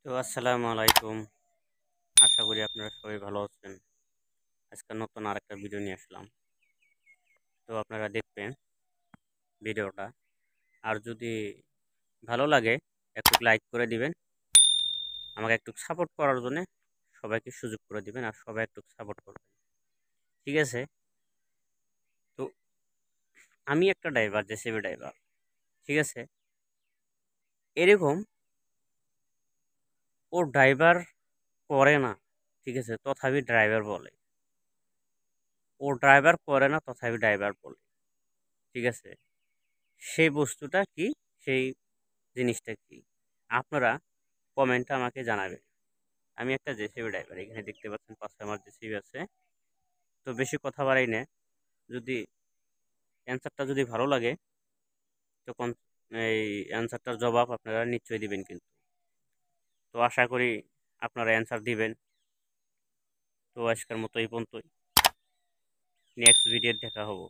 তো আসসালামু আলাইকুম। আশা করি আপনারা সবাই ভালো আছেন। আজকে নতুন আরেকটা ভিডিও নিয়ে আসলাম। তো আপনারা দেখবেন ভিডিওটা। আর যদি ভালো লাগে একটু লাইক করে দিবেন। আমাকে একটু সাপোর্ট করার জন্যে সবাইকে সুযোগ করে দিবেন আর সবাই একটু সাপোর্ট করবেন। ঠিক আছে? তো আমি একটা ড্রাইভার, জেসিবি ড্রাইভার। ঠিক আছে? এরকম ও ড্রাইভার করে না। ঠিক আছে? তথাপি ড্রাইভার বলে। ও ড্রাইভার করে না তথাপি ড্রাইভার বলে। ঠিক আছে? সেই বস্তুটা কি? সেই জিনিসটা কি? আপনারা কমেন্টে আমাকে জানাবেন। আমি একটা জেসিবি ড্রাইভার। এখানে দেখতে পাচ্ছেন পাশে আমার জেসিবি আছে। তো বেশি কথা বাড়াই না। যদি অ্যান্সারটা যদি ভালো লাগে তখন এই অ্যান্সারটার জবাব আপনারা নিশ্চয়ই দিবেন কিন্তু। তো আশা করি আপনারা অ্যান্সার দিবেন। তো আজকের মতো এই পর্যন্তই। নেক্সট ভিডিওতে দেখা হবো।